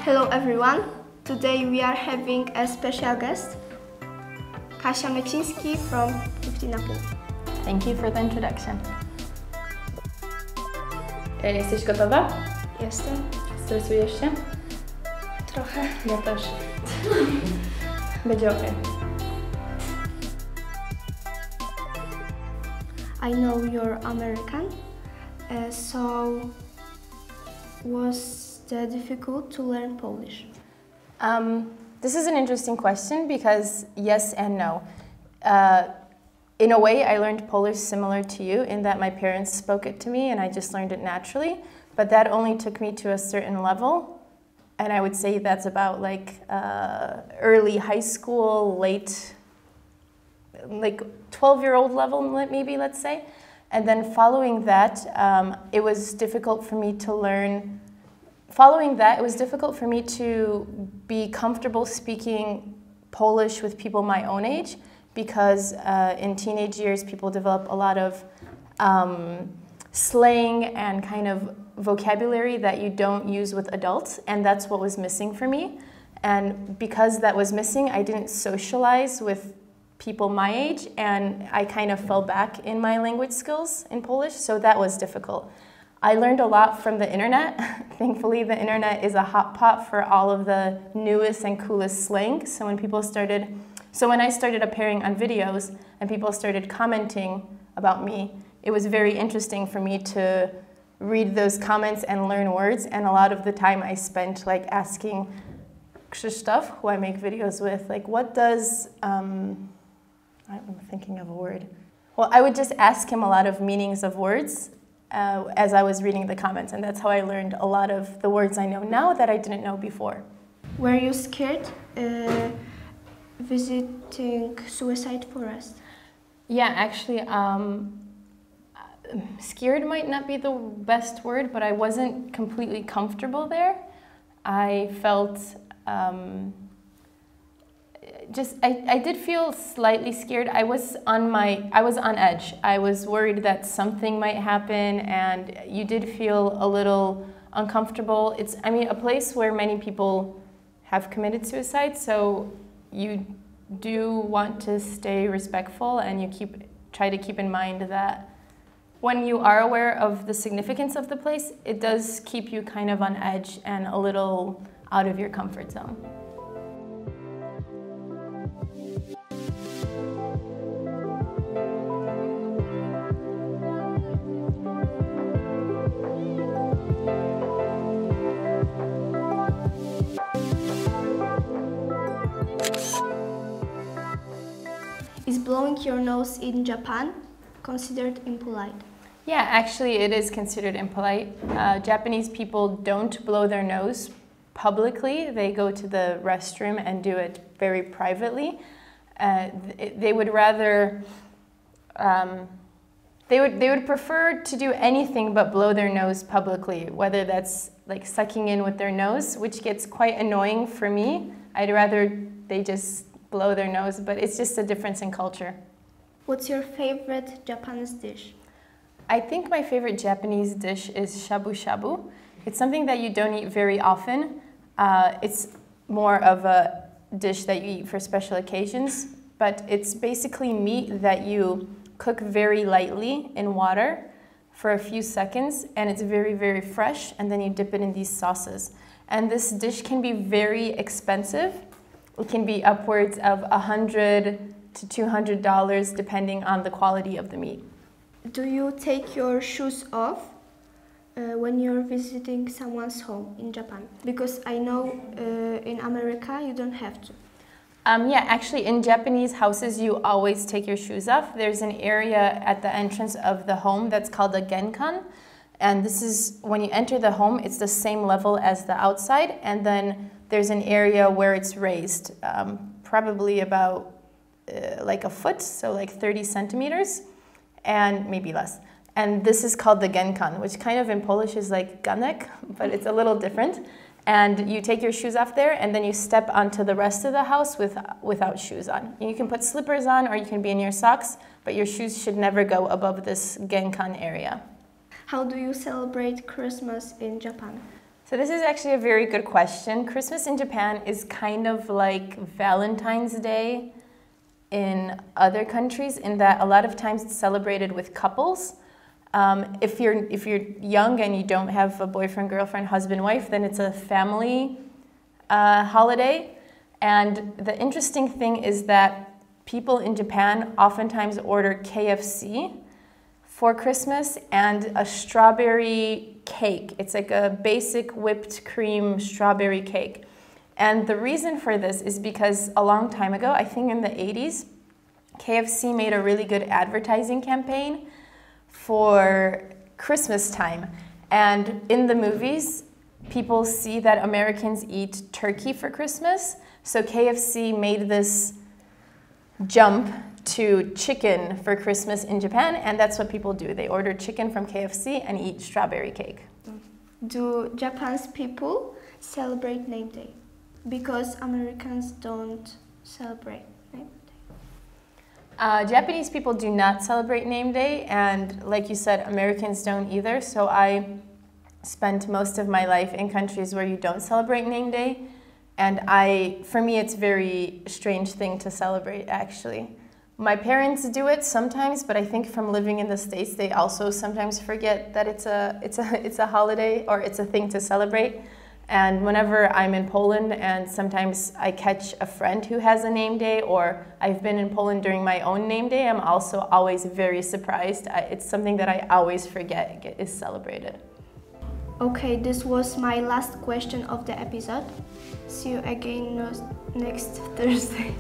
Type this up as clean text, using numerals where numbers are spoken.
Hello everyone. Today we are having a special guest, Kasia Mecinski from 15,5. Thank you for the introduction. Jesteś gotowa? Jestem. Stresujesz się? Trochę. Ja też. Będzie ok. I know you're American, so was it difficult to learn Polish? This is an interesting question because yes and no. In a way, I learned Polish similar to you in that my parents spoke it to me and I just learned it naturally, but that only took me to a certain level. And I would say that's about like early high school, late, like 12-year-old level maybe, let's say. And then following that, it was difficult for me to learn. Following that, it was difficult for me to be comfortable speaking Polish with people my own age because in teenage years, people develop a lot of slang and kind of vocabulary that you don't use with adults, and that's what was missing for me. And because that was missing, I didn't socialize with people my age, and I kind of fell back in my language skills in Polish, so that was difficult. I learned a lot from the internet. Thankfully, the internet is a hot pot for all of the newest and coolest slang. So when I started appearing on videos and people started commenting about me, it was very interesting for me to read those comments and learn words. And a lot of the time I spent like asking Krzysztof, who I make videos with, like what does, I'm thinking of a word. Well, I would just ask him a lot of meanings of words as I was reading the comments, and that's how I learned a lot of the words I know now that I didn't know before. Were you scared visiting Suicide Forest? Yeah, actually, scared might not be the best word, but I wasn't completely comfortable there. I felt I did feel slightly scared. I was on edge. I was worried that something might happen, and you did feel a little uncomfortable. It's, I mean, a place where many people have committed suicide, so you do want to stay respectful, and you try to keep in mind that when you are aware of the significance of the place, it does keep you kind of on edge and a little out of your comfort zone. Is blowing your nose in Japan considered impolite? Yeah, actually it is considered impolite. Japanese people don't blow their nose publicly. They go to the restroom and do it very privately. They would rather, they would prefer to do anything but blow their nose publicly, whether that's like sucking in with their nose, which gets quite annoying for me. I'd rather they just blow their nose, but it's just a difference in culture. What's your favorite Japanese dish? I think my favorite Japanese dish is shabu shabu. It's something that you don't eat very often. It's more of a dish that you eat for special occasions, but it's basically meat that you cook very lightly in water for a few seconds, and it's very, very fresh, and then you dip it in these sauces. And this dish can be very expensive. It can be upwards of $100 to $200 depending on the quality of the meat. Do you take your shoes off when you're visiting someone's home in Japan? Because I know in America you don't have to. Yeah, actually in Japanese houses you always take your shoes off. There's an area at the entrance of the home that's called a genkan. And this is, when you enter the home, it's the same level as the outside, and then there's an area where it's raised, probably about like a foot, so like 30 centimeters, and maybe less. And this is called the genkan, which kind of in Polish is like ganek, but it's a little different. And you take your shoes off there, and then you step onto the rest of the house without shoes on. And you can put slippers on, or you can be in your socks, but your shoes should never go above this genkan area. How do you celebrate Christmas in Japan? So this is actually a very good question. Christmas in Japan is kind of like Valentine's Day in other countries, in that a lot of times it's celebrated with couples. If you're young and you don't have a boyfriend, girlfriend, husband, wife, then it's a family holiday. And the interesting thing is that people in Japan oftentimes order KFC for Christmas and a strawberry cake. It's like a basic whipped cream strawberry cake. And the reason for this is because a long time ago, I think in the 80s, KFC made a really good advertising campaign for Christmas time. And in the movies, people see that Americans eat turkey for Christmas. So KFC made this jump to chicken for Christmas in Japan, and that's what people do. They order chicken from KFC and eat strawberry cake. Do Japan's people celebrate name day? Because Americans don't celebrate name day. Japanese people do not celebrate name day, and like you said, Americans don't either. So I spent most of my life in countries where you don't celebrate name day, and for me, it's a very strange thing to celebrate, actually. My parents do it sometimes, but I think from living in the States, they also sometimes forget that it's a holiday or it's a thing to celebrate. And whenever I'm in Poland and sometimes I catch a friend who has a name day, or I've been in Poland during my own name day, I'm also always very surprised. It's something that I always forget is celebrated. Okay, this was my last question of the episode. See you again next Thursday.